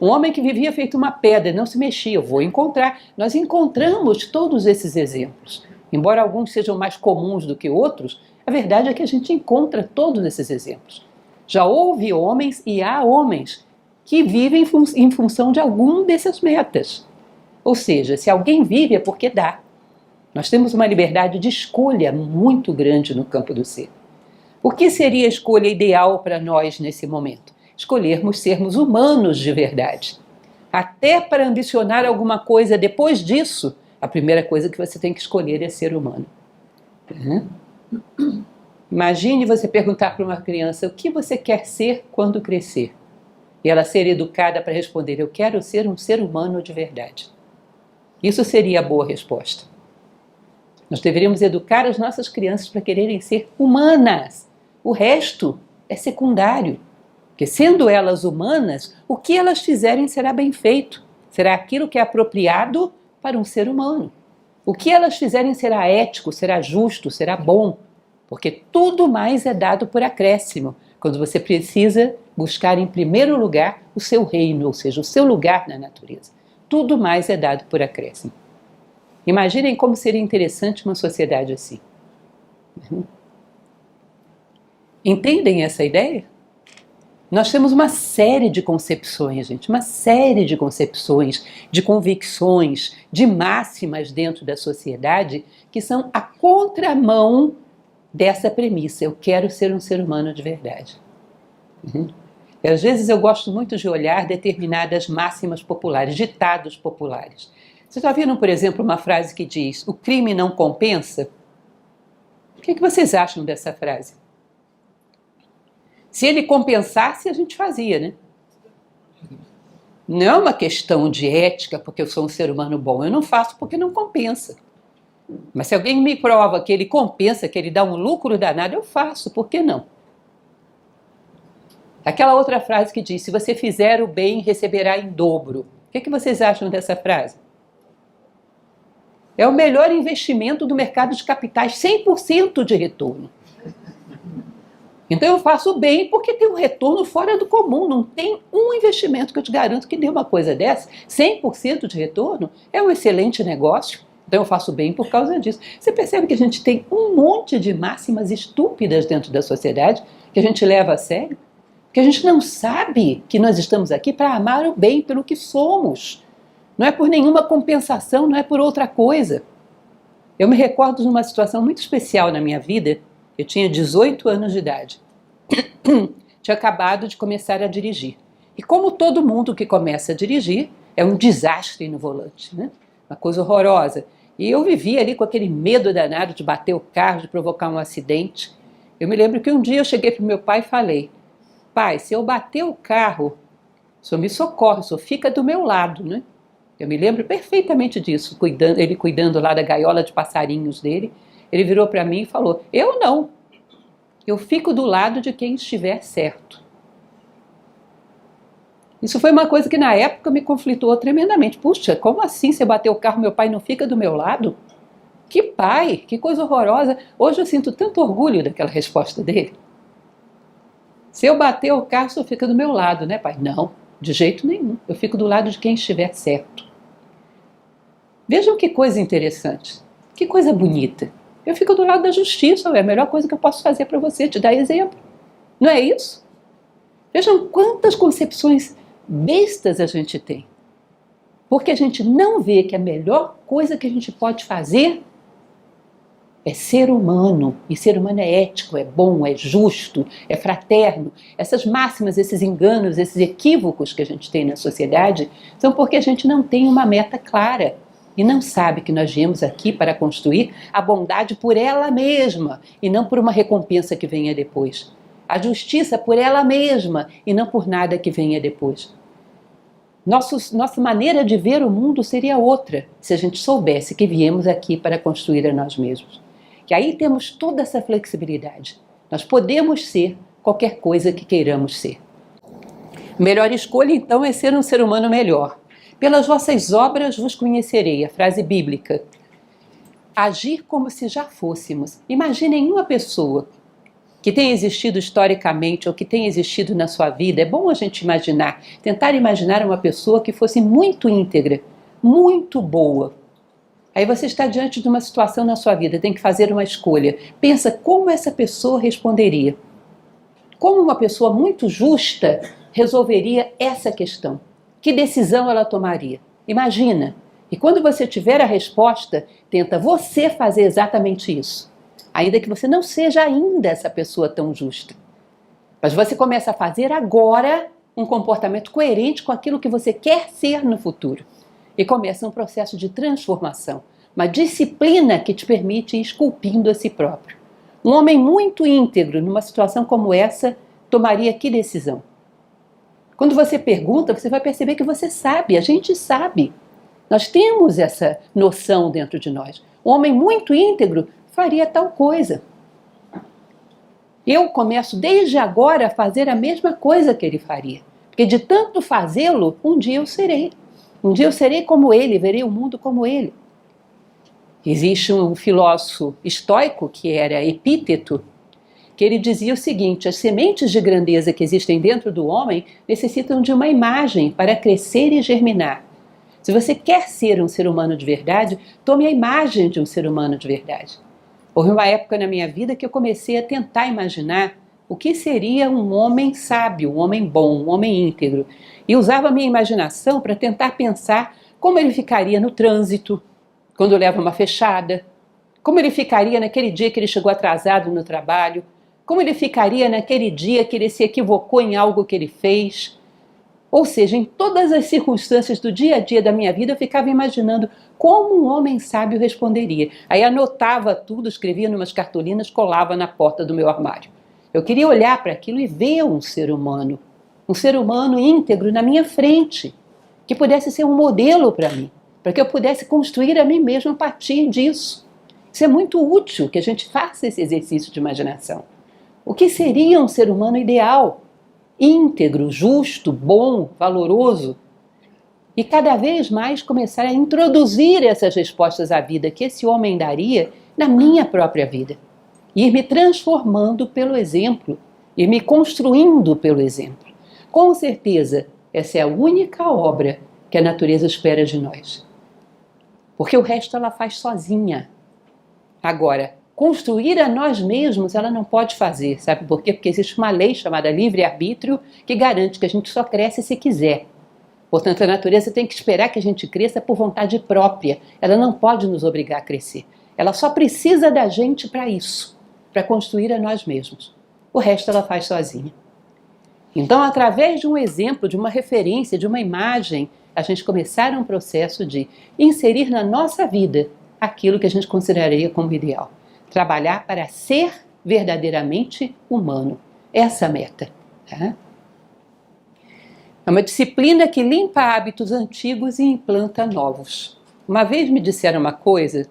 Um homem que vivia feito uma pedra e não se mexia, eu vou encontrar. Nós encontramos todos esses exemplos. Embora alguns sejam mais comuns do que outros, a verdade é que a gente encontra todos esses exemplos. Já houve homens e há homens que vivem em função de algum dessas metas. Ou seja, se alguém vive é porque dá. Nós temos uma liberdade de escolha muito grande no campo do ser. O que seria a escolha ideal para nós nesse momento? Escolhermos sermos humanos de verdade. Até para ambicionar alguma coisa depois disso, a primeira coisa que você tem que escolher é ser humano. Imagine você perguntar para uma criança o que você quer ser quando crescer. E ela ser educada para responder, eu quero ser um ser humano de verdade. Isso seria a boa resposta. Nós deveríamos educar as nossas crianças para quererem ser humanas. O resto é secundário. Porque sendo elas humanas, o que elas fizerem será bem feito. Será aquilo que é apropriado para um ser humano. O que elas fizerem será ético, será justo, será bom. Porque tudo mais é dado por acréscimo, quando você precisa buscar em primeiro lugar o seu reino, ou seja, o seu lugar na natureza. Tudo mais é dado por acréscimo. Imaginem como seria interessante uma sociedade assim. Entendem essa ideia? Nós temos uma série de concepções, gente, uma série de concepções, de convicções, de máximas dentro da sociedade que são a contramão dessa premissa. Eu quero ser um ser humano de verdade. E às vezes eu gosto muito de olhar determinadas máximas populares, ditados populares. Vocês já viram, por exemplo, uma frase que diz, o crime não compensa? O que vocês acham dessa frase? Se ele compensasse, a gente fazia, né? Não é uma questão de ética, porque eu sou um ser humano bom. Eu não faço porque não compensa. Mas se alguém me prova que ele compensa, que ele dá um lucro danado, eu faço. Por que não? Aquela outra frase que diz, se você fizer o bem, receberá em dobro. O que vocês acham dessa frase? É o melhor investimento do mercado de capitais, 100% de retorno. Então eu faço bem porque tem um retorno fora do comum, não tem um investimento que eu te garanto que dê uma coisa dessa, 100% de retorno, é um excelente negócio, então eu faço bem por causa disso. Você percebe que a gente tem um monte de máximas estúpidas dentro da sociedade que a gente leva a sério, que a gente não sabe que nós estamos aqui para amar o bem pelo que somos, não é por nenhuma compensação, não é por outra coisa. Eu me recordo de uma situação muito especial na minha vida. Eu tinha 18 anos de idade. tinha acabado de começar a dirigir. E como todo mundo que começa a dirigir, é um desastre no volante, né? Uma coisa horrorosa. E eu vivia ali com aquele medo danado de bater o carro, de provocar um acidente. Eu me lembro que um dia eu cheguei para o meu pai e falei: pai, se eu bater o carro, o senhor me socorre, o senhor fica do meu lado, né? Eu me lembro perfeitamente disso, ele cuidando lá da gaiola de passarinhos dele. Ele virou para mim e falou: eu não, eu fico do lado de quem estiver certo. Isso foi uma coisa que na época me conflitou tremendamente. Puxa, como assim você bateu o carro, meu pai não fica do meu lado? Que pai, que coisa horrorosa. Hoje eu sinto tanto orgulho daquela resposta dele. Se eu bater o carro, você fica do meu lado, né, pai? Não, de jeito nenhum. Eu fico do lado de quem estiver certo. Vejam que coisa interessante, que coisa bonita. Eu fico do lado da justiça, é a melhor coisa que eu posso fazer para você, te dar exemplo. Não é isso? Vejam quantas concepções bestas a gente tem. Porque a gente não vê que a melhor coisa que a gente pode fazer é ser humano. E ser humano é ético, é bom, é justo, é fraterno. Essas máximas, esses enganos, esses equívocos que a gente tem na sociedade são porque a gente não tem uma meta clara. E não sabe que nós viemos aqui para construir a bondade por ela mesma e não por uma recompensa que venha depois. A justiça por ela mesma e não por nada que venha depois. Nossa maneira de ver o mundo seria outra se a gente soubesse que viemos aqui para construir a nós mesmos. Que aí temos toda essa flexibilidade. Nós podemos ser qualquer coisa que queiramos ser. A melhor escolha, então, é ser um ser humano melhor. Pelas vossas obras vos conhecerei, a frase bíblica. Agir como se já fôssemos. Imaginem uma pessoa que tenha existido historicamente ou que tenha existido na sua vida. É bom a gente imaginar, tentar imaginar uma pessoa que fosse muito íntegra, muito boa. Aí você está diante de uma situação na sua vida, tem que fazer uma escolha. Pensa como essa pessoa responderia. Como uma pessoa muito justa resolveria essa questão. Que decisão ela tomaria? Imagina. E quando você tiver a resposta, tenta você fazer exatamente isso. Ainda que você não seja ainda essa pessoa tão justa. Mas você começa a fazer agora um comportamento coerente com aquilo que você quer ser no futuro. E começa um processo de transformação. Uma disciplina que te permite ir esculpindo a si próprio. Um homem muito íntegro, numa situação como essa, tomaria que decisão? Quando você pergunta, você vai perceber que você sabe, a gente sabe. Nós temos essa noção dentro de nós. Um homem muito íntegro faria tal coisa. Eu começo desde agora a fazer a mesma coisa que ele faria. Porque de tanto fazê-lo, um dia eu serei. Um dia eu serei como ele, verei o mundo como ele. Existe um filósofo estoico, que era Epíteto, que ele dizia o seguinte: as sementes de grandeza que existem dentro do homem necessitam de uma imagem para crescer e germinar. Se você quer ser um ser humano de verdade, tome a imagem de um ser humano de verdade. Houve uma época na minha vida que eu comecei a tentar imaginar o que seria um homem sábio, um homem bom, um homem íntegro. E usava a minha imaginação para tentar pensar como ele ficaria no trânsito, quando leva uma fechada, como ele ficaria naquele dia que ele chegou atrasado no trabalho, como ele ficaria naquele dia que ele se equivocou em algo que ele fez. Ou seja, em todas as circunstâncias do dia a dia da minha vida, eu ficava imaginando como um homem sábio responderia. Aí anotava tudo, escrevia numas cartolinas, colava na porta do meu armário. Eu queria olhar para aquilo e ver um ser humano íntegro na minha frente, que pudesse ser um modelo para mim, para que eu pudesse construir a mim mesmo a partir disso. Isso é muito útil, que a gente faça esse exercício de imaginação. O que seria um ser humano ideal? Íntegro, justo, bom, valoroso, e cada vez mais começar a introduzir essas respostas à vida que esse homem daria na minha própria vida. Ir me transformando pelo exemplo, ir me construindo pelo exemplo. Com certeza, essa é a única obra que a natureza espera de nós. Porque o resto ela faz sozinha. Agora, construir a nós mesmos ela não pode fazer, sabe por quê? Porque existe uma lei chamada livre-arbítrio que garante que a gente só cresce se quiser. Portanto, a natureza tem que esperar que a gente cresça por vontade própria. Ela não pode nos obrigar a crescer. Ela só precisa da gente para isso, para construir a nós mesmos. O resto ela faz sozinha. Então, através de um exemplo, de uma referência, de uma imagem, a gente começar um processo de inserir na nossa vida aquilo que a gente consideraria como ideal. Trabalhar para ser verdadeiramente humano. Essa é a meta. Tá? É uma disciplina que limpa hábitos antigos e implanta novos. Uma vez me disseram uma coisa,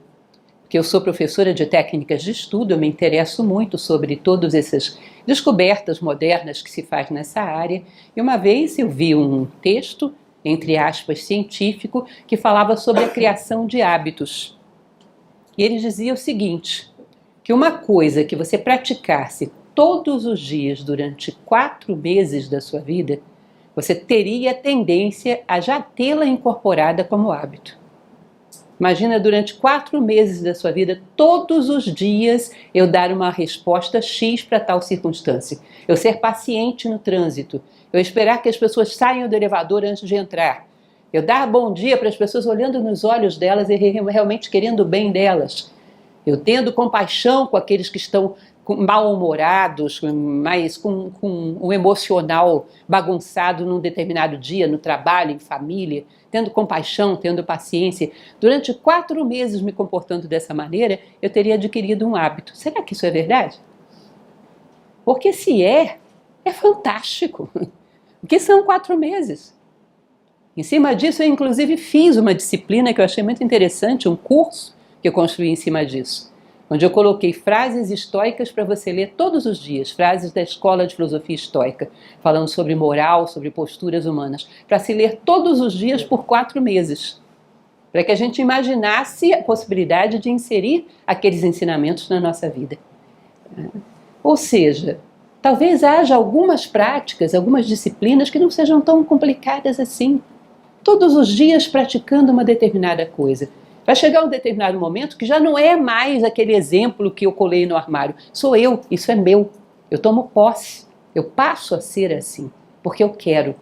que eu sou professora de técnicas de estudo, eu me interesso muito sobre todas essas descobertas modernas que se faz nessa área, e uma vez eu vi um texto, entre aspas, científico, que falava sobre a criação de hábitos. E ele dizia o seguinte, que uma coisa que você praticasse todos os dias durante 4 meses da sua vida, você teria tendência a já tê-la incorporada como hábito. Imagina durante 4 meses da sua vida, todos os dias eu dar uma resposta X para tal circunstância. Eu ser paciente no trânsito. Eu esperar que as pessoas saiam do elevador antes de entrar. Eu dar bom dia para as pessoas olhando nos olhos delas e realmente querendo o bem delas. Eu tendo compaixão com aqueles que estão mal-humorados, mas com um emocional bagunçado num determinado dia, no trabalho, em família, tendo compaixão, tendo paciência. Durante 4 meses me comportando dessa maneira, eu teria adquirido um hábito. Será que isso é verdade? Porque se é fantástico. Porque são 4 meses. Em cima disso, eu inclusive fiz uma disciplina que eu achei muito interessante, um curso que eu construí em cima disso, onde eu coloquei frases estoicas para você ler todos os dias, frases da Escola de Filosofia Estoica, falando sobre moral, sobre posturas humanas, para se ler todos os dias por 4 meses, para que a gente imaginasse a possibilidade de inserir aqueles ensinamentos na nossa vida. Ou seja, talvez haja algumas práticas, algumas disciplinas que não sejam tão complicadas assim. Todos os dias praticando uma determinada coisa. Vai chegar um determinado momento que já não é mais aquele exemplo que eu colei no armário. Sou eu, isso é meu. Eu tomo posse. Eu passo a ser assim, porque eu quero.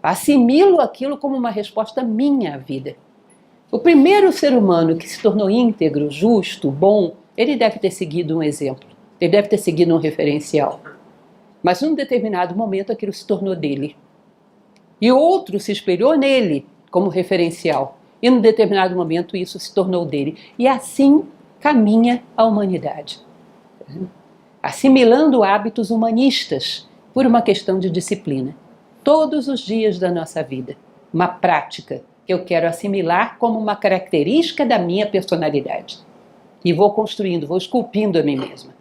Assimilo aquilo como uma resposta minha à vida. O primeiro ser humano que se tornou íntegro, justo, bom, ele deve ter seguido um exemplo. Ele deve ter seguido um referencial. Mas num determinado momento aquilo se tornou dele. E outro se espelhou nele como referencial. E num determinado momento isso se tornou dele. E assim caminha a humanidade. Assimilando hábitos humanistas por uma questão de disciplina. Todos os dias da nossa vida. Uma prática que eu quero assimilar como uma característica da minha personalidade. E vou construindo, vou esculpindo a mim mesma.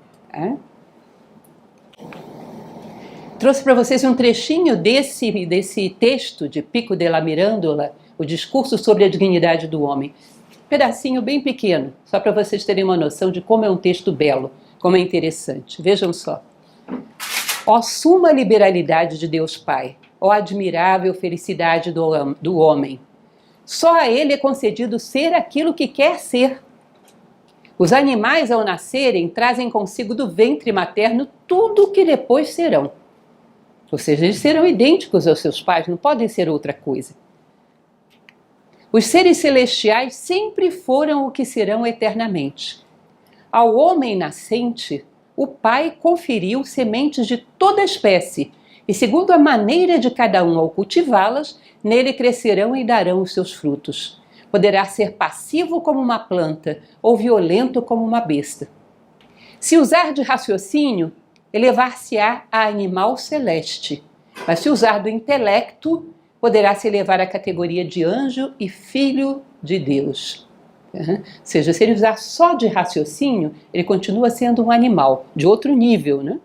Trouxe para vocês um trechinho desse texto de Pico della Mirandola, o discurso sobre a dignidade do homem. Um pedacinho bem pequeno, só para vocês terem uma noção de como é um texto belo, como é interessante. Vejam só. Ó suma liberalidade de Deus Pai, ó admirável felicidade do homem. Só a ele é concedido ser aquilo que quer ser. Os animais, ao nascerem, trazem consigo do ventre materno tudo o que depois serão. Ou seja, eles serão idênticos aos seus pais, não podem ser outra coisa. Os seres celestiais sempre foram o que serão eternamente. Ao homem nascente, o Pai conferiu sementes de toda espécie, e segundo a maneira de cada um ao cultivá-las, nele crescerão e darão os seus frutos. Poderá ser passivo como uma planta, ou violento como uma besta. Se usar de raciocínio, elevar-se-á a animal celeste, mas se usar do intelecto, poderá se elevar à categoria de anjo e filho de Deus. Ou seja, se ele usar só de raciocínio, ele continua sendo um animal, de outro nível, né?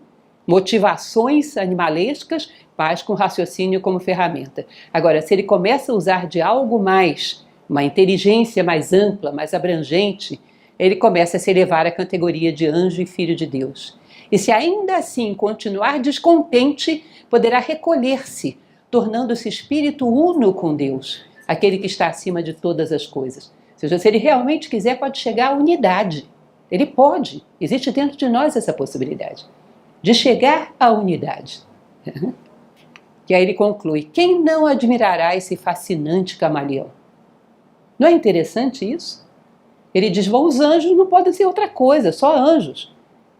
Motivações animalescas, mas com raciocínio como ferramenta. Agora, se ele começa a usar de algo mais, uma inteligência mais ampla, mais abrangente, ele começa a se elevar à categoria de anjo e filho de Deus. E se ainda assim continuar descontente, poderá recolher-se, tornando-se espírito uno com Deus, aquele que está acima de todas as coisas. Ou seja, se ele realmente quiser, pode chegar à unidade. Ele pode. Existe dentro de nós essa possibilidade de chegar à unidade. E aí ele conclui: quem não admirará esse fascinante camaleão? Não é interessante isso? Ele diz: bom, os anjos não podem ser outra coisa, só anjos.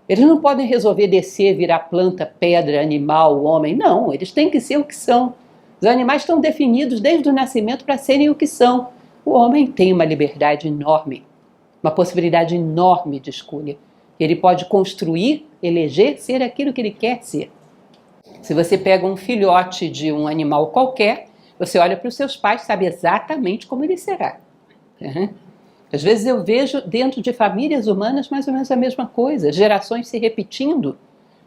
Eles não podem resolver descer, virar planta, pedra, animal, homem. Não, eles têm que ser o que são. Os animais estão definidos desde o nascimento para serem o que são. O homem tem uma liberdade enorme, uma possibilidade enorme de escolha. Ele pode construir, eleger, ser aquilo que ele quer ser. Se você pega um filhote de um animal qualquer, você olha para os seus pais e sabe exatamente como ele será. Às vezes eu vejo dentro de famílias humanas mais ou menos a mesma coisa, gerações se repetindo.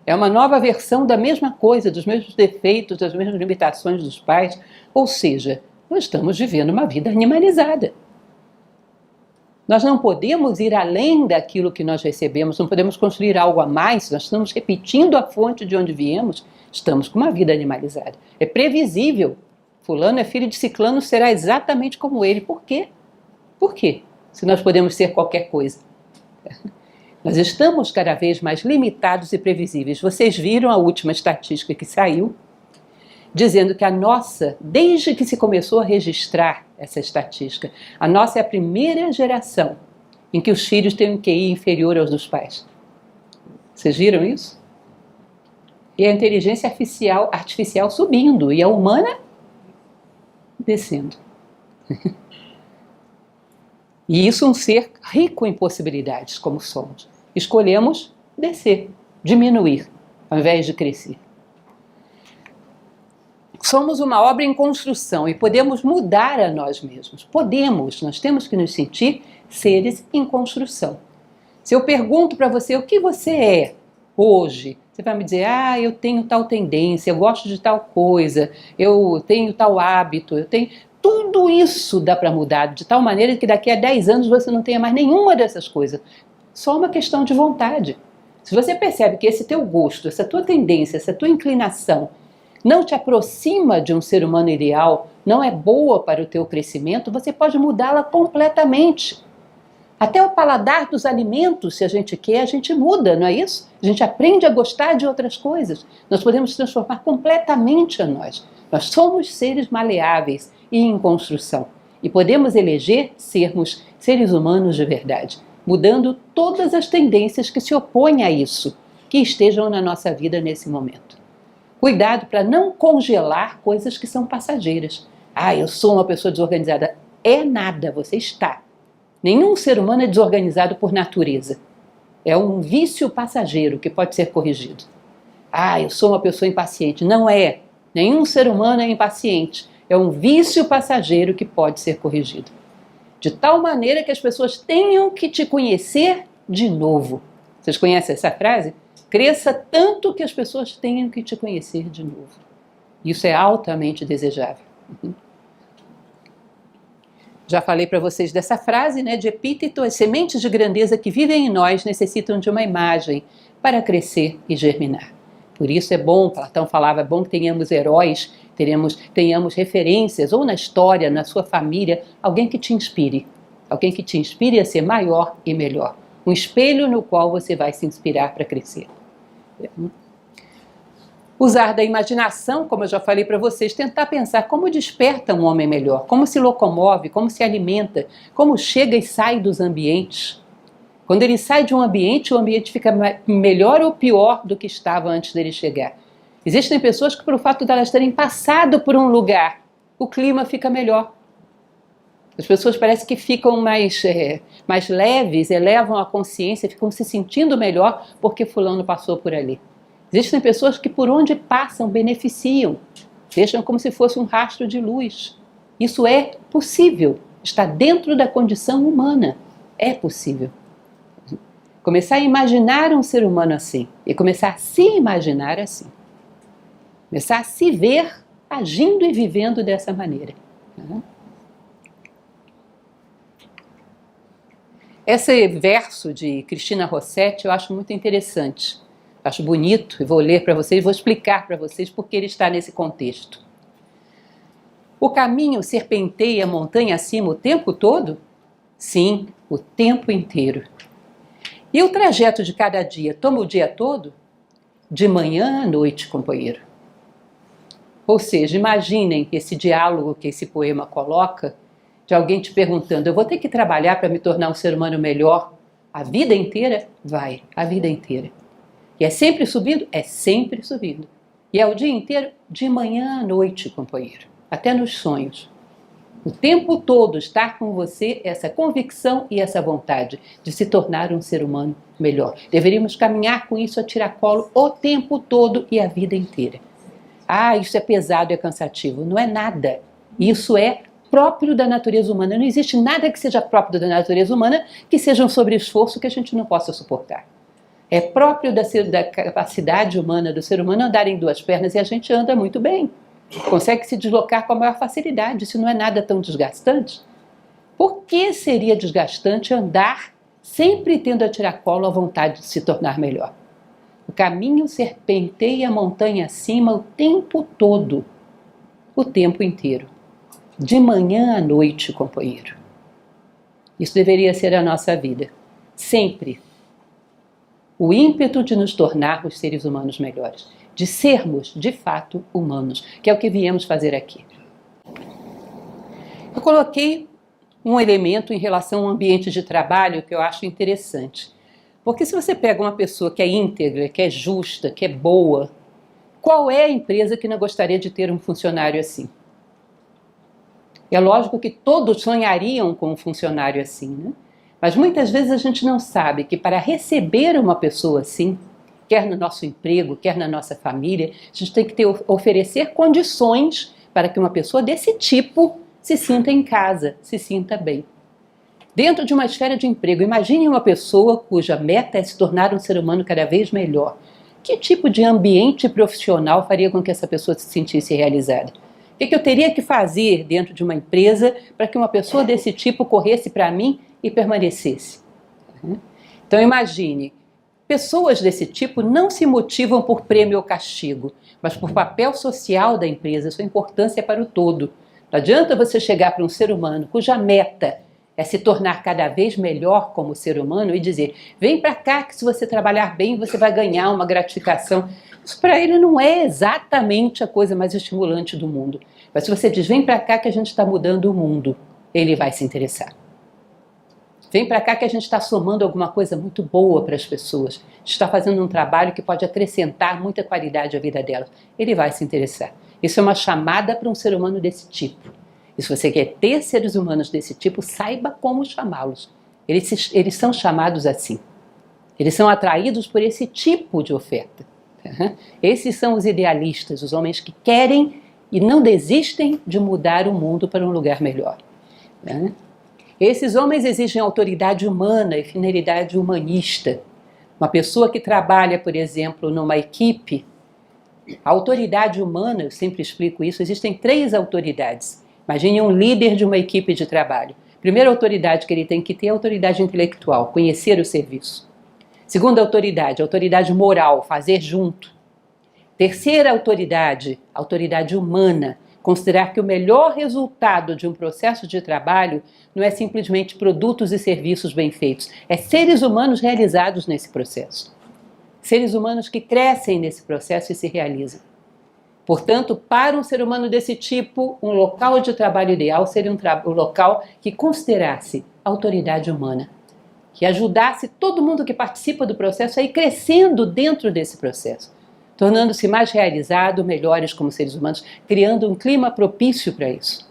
É uma nova versão da mesma coisa, dos mesmos defeitos, das mesmas limitações dos pais. Ou seja, nós estamos vivendo uma vida animalizada. Nós não podemos ir além daquilo que nós recebemos, não podemos construir algo a mais, nós estamos repetindo a fonte de onde viemos, estamos com uma vida animalizada. É previsível. Fulano é filho de ciclano, será exatamente como ele. Por quê? Por quê? Se nós podemos ser qualquer coisa. Nós estamos cada vez mais limitados e previsíveis. Vocês viram a última estatística que saiu, dizendo que a nossa, desde que se começou a registrar essa estatística, a nossa é a primeira geração em que os filhos têm um QI inferior aos dos pais. Vocês viram isso? E a inteligência artificial subindo e a humana descendo. E isso um ser rico em possibilidades, como somos. Escolhemos descer, diminuir, ao invés de crescer. Somos uma obra em construção e podemos mudar a nós mesmos. Podemos, nós temos que nos sentir seres em construção. Se eu pergunto para você o que você é hoje, você vai me dizer, eu tenho tal tendência, eu gosto de tal coisa, eu tenho tal hábito, eu tenho... Tudo isso dá para mudar de tal maneira que daqui a 10 anos você não tenha mais nenhuma dessas coisas. Só uma questão de vontade. Se você percebe que esse teu gosto, essa tua tendência, essa tua inclinação não te aproxima de um ser humano ideal, não é boa para o teu crescimento, você pode mudá-la completamente. Até o paladar dos alimentos, se a gente quer, a gente muda, não é isso? A gente aprende a gostar de outras coisas. Nós podemos transformar completamente a nós. Nós somos seres maleáveis e em construção. E podemos eleger sermos seres humanos de verdade, mudando todas as tendências que se opõem a isso, que estejam na nossa vida nesse momento. Cuidado para não congelar coisas que são passageiras. Eu sou uma pessoa desorganizada. É nada, você está. Nenhum ser humano é desorganizado por natureza. É um vício passageiro que pode ser corrigido. Eu sou uma pessoa impaciente. Não é. Nenhum ser humano é impaciente. É um vício passageiro que pode ser corrigido. De tal maneira que as pessoas tenham que te conhecer de novo. Vocês conhecem essa frase? Cresça tanto que as pessoas tenham que te conhecer de novo. Isso é altamente desejável. Já falei para vocês dessa frase, de Epíteto: as sementes de grandeza que vivem em nós necessitam de uma imagem para crescer e germinar. Por isso é bom, Platão falava, é bom que tenhamos heróis, tenhamos referências, ou na história, na sua família, alguém que te inspire a ser maior e melhor. Um espelho no qual você vai se inspirar para crescer. Usar da imaginação, como eu já falei para vocês, tentar pensar como desperta um homem melhor, como se locomove, como se alimenta, como chega e sai dos ambientes. Quando ele sai de um ambiente, o ambiente fica melhor ou pior do que estava antes dele chegar. Existem pessoas que, por fato de elas terem passado por um lugar, o clima fica melhor. As pessoas parecem que ficam mais leves, elevam a consciência, ficam se sentindo melhor porque fulano passou por ali. Existem pessoas que por onde passam beneficiam, deixam como se fosse um rastro de luz. Isso é possível, está dentro da condição humana, é possível. Começar a imaginar um ser humano assim, e começar a se imaginar assim. Começar a se ver agindo e vivendo dessa maneira. Esse verso de Cristina Rossetti eu acho muito interessante. Acho bonito e vou ler para vocês, vou explicar para vocês porque ele está nesse contexto. O caminho serpenteia a montanha acima o tempo todo? Sim, o tempo inteiro. E o trajeto de cada dia toma o dia todo? De manhã à noite, companheiro. Ou seja, imaginem esse diálogo que esse poema coloca, de alguém te perguntando, eu vou ter que trabalhar para me tornar um ser humano melhor a vida inteira? Vai, a vida inteira. E é sempre subindo? É sempre subindo. E é o dia inteiro, de manhã à noite, companheiro, até nos sonhos. O tempo todo estar com você essa convicção e essa vontade de se tornar um ser humano melhor. Deveríamos caminhar com isso a tiracolo o tempo todo e a vida inteira. Ah, isso é pesado, é cansativo. Não é nada. Isso é próprio da natureza humana. Não existe nada que seja próprio da natureza humana que seja um sobre-esforço que a gente não possa suportar. É próprio da capacidade humana, do ser humano andar em duas pernas, e a gente anda muito bem. Consegue se deslocar com a maior facilidade. Isso não é nada tão desgastante. Por que seria desgastante andar sempre tendo a tiracolo a vontade de se tornar melhor? O caminho serpenteia a montanha acima o tempo todo, o tempo inteiro. De manhã à noite, companheiro. Isso deveria ser a nossa vida. Sempre. O ímpeto de nos tornarmos seres humanos melhores. De sermos, de fato, humanos. Que é o que viemos fazer aqui. Eu coloquei um elemento em relação ao ambiente de trabalho que eu acho interessante. Porque se você pega uma pessoa que é íntegra, que é justa, que é boa, qual é a empresa que não gostaria de ter um funcionário assim? É lógico que todos sonhariam com um funcionário assim, né? Mas muitas vezes a gente não sabe que para receber uma pessoa assim, quer no nosso emprego, quer na nossa família, a gente tem que oferecer condições para que uma pessoa desse tipo se sinta em casa, se sinta bem. Dentro de uma esfera de emprego, imagine uma pessoa cuja meta é se tornar um ser humano cada vez melhor. Que tipo de ambiente profissional faria com que essa pessoa se sentisse realizada? O que eu teria que fazer dentro de uma empresa para que uma pessoa desse tipo corresse para mim e permanecesse? Então imagine, pessoas desse tipo não se motivam por prêmio ou castigo, mas por papel social da empresa, sua importância para o todo. Não adianta você chegar para um ser humano cuja meta é se tornar cada vez melhor como ser humano e dizer, vem para cá que se você trabalhar bem você vai ganhar uma gratificação. Isso para ele não é exatamente a coisa mais estimulante do mundo. Mas se você diz, vem para cá que a gente está mudando o mundo, ele vai se interessar. Vem para cá que a gente está somando alguma coisa muito boa para as pessoas. A gente está fazendo um trabalho que pode acrescentar muita qualidade à vida delas. Ele vai se interessar. Isso é uma chamada para um ser humano desse tipo. E se você quer ter seres humanos desse tipo, saiba como chamá-los. Eles são chamados assim. Eles são atraídos por esse tipo de oferta. Esses são os idealistas, os homens que querem e não desistem de mudar o mundo para um lugar melhor. Esses homens exigem autoridade humana e finalidade humanista. Uma pessoa que trabalha, por exemplo, numa equipe, a autoridade humana, eu sempre explico isso, existem 3 autoridades. Imagine um líder de uma equipe de trabalho. Primeira autoridade que ele tem que ter é a autoridade intelectual, conhecer o serviço. Segunda autoridade, autoridade moral, fazer junto. Terceira autoridade, autoridade humana, considerar que o melhor resultado de um processo de trabalho não é simplesmente produtos e serviços bem feitos, é seres humanos realizados nesse processo. Seres humanos que crescem nesse processo e se realizam. Portanto, para um ser humano desse tipo, um local de trabalho ideal seria um local que considerasse autoridade humana, que ajudasse todo mundo que participa do processo a ir crescendo dentro desse processo, tornando-se mais realizado, melhores como seres humanos, criando um clima propício para isso.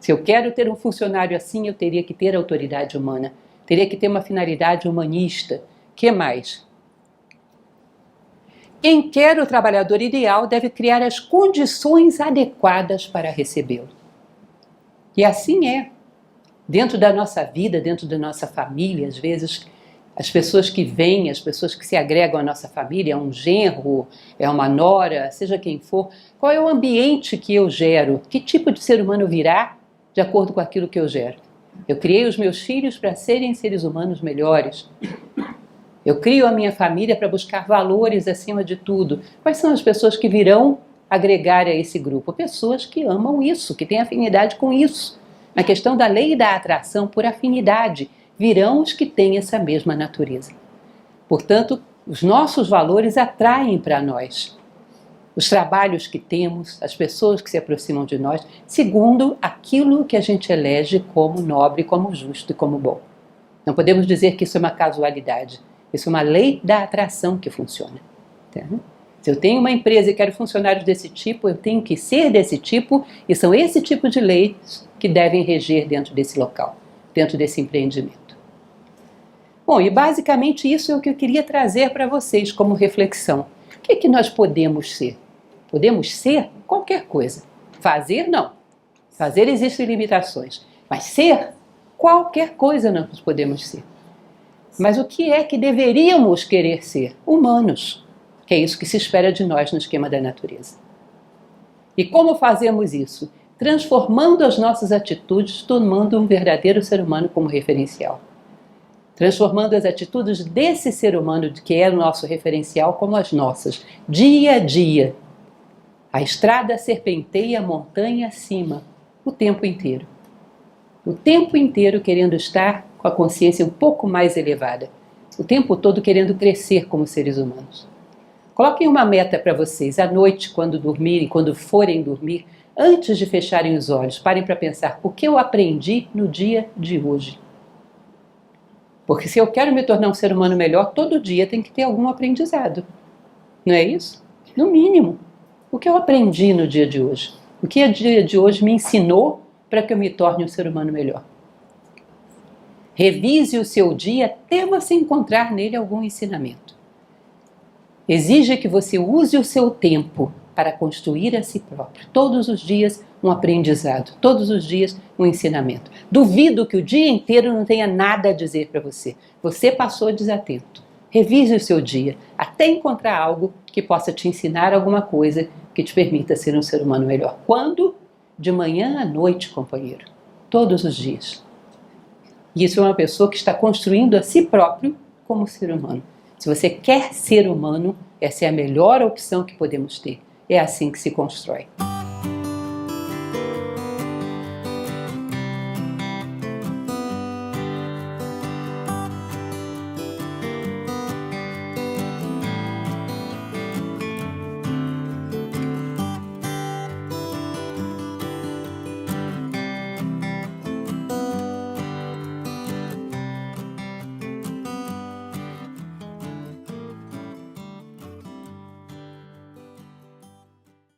Se eu quero ter um funcionário assim, eu teria que ter autoridade humana, teria que ter uma finalidade humanista. Que mais? Quem quer o trabalhador ideal deve criar as condições adequadas para recebê-lo. E assim é. Dentro da nossa vida, dentro da nossa família, às vezes, as pessoas que vêm, as pessoas que se agregam à nossa família, é um genro, é uma nora, seja quem for, qual é o ambiente que eu gero? Que tipo de ser humano virá de acordo com aquilo que eu gero? Eu criei os meus filhos para serem seres humanos melhores. Eu crio a minha família para buscar valores acima de tudo. Quais são as pessoas que virão agregar a esse grupo? Pessoas que amam isso, que têm afinidade com isso. Na questão da lei da atração por afinidade, virão os que têm essa mesma natureza. Portanto, os nossos valores atraem para nós os trabalhos que temos, as pessoas que se aproximam de nós, segundo aquilo que a gente elege como nobre, como justo e como bom. Não podemos dizer que isso é uma casualidade. Isso é uma lei da atração que funciona. Tá? Se eu tenho uma empresa e quero funcionários desse tipo, eu tenho que ser desse tipo, e são esse tipo de leis que devem reger dentro desse local, dentro desse empreendimento. Bom, e basicamente isso é o que eu queria trazer para vocês como reflexão. O que é que nós podemos ser? Podemos ser qualquer coisa. Fazer, não. Fazer existem limitações. Mas ser, qualquer coisa nós podemos ser. Mas o que é que deveríamos querer ser? Humanos. Que é isso que se espera de nós no esquema da natureza. E como fazemos isso? Transformando as nossas atitudes, tomando um verdadeiro ser humano como referencial. Transformando as atitudes desse ser humano, que é o nosso referencial, como as nossas, dia a dia. A estrada serpenteia a montanha acima, o tempo inteiro. O tempo inteiro querendo estar com a consciência um pouco mais elevada. O tempo todo querendo crescer como seres humanos. Coloquem uma meta para vocês, à noite, quando dormirem, quando forem dormir, antes de fecharem os olhos, parem para pensar, o que eu aprendi no dia de hoje? Porque se eu quero me tornar um ser humano melhor, todo dia tem que ter algum aprendizado. Não é isso? No mínimo. O que eu aprendi no dia de hoje? O que o dia de hoje me ensinou para que eu me torne um ser humano melhor? Revise o seu dia até você encontrar nele algum ensinamento. Exija que você use o seu tempo para construir a si próprio. Todos os dias um aprendizado, todos os dias um ensinamento. Duvido que o dia inteiro não tenha nada a dizer para você. Você passou desatento. Revise o seu dia até encontrar algo que possa te ensinar alguma coisa que te permita ser um ser humano melhor. Quando? De manhã à noite, companheiro. Todos os dias. E isso é uma pessoa que está construindo a si próprio como ser humano. Se você quer ser humano, essa é a melhor opção que podemos ter. É assim que se constrói.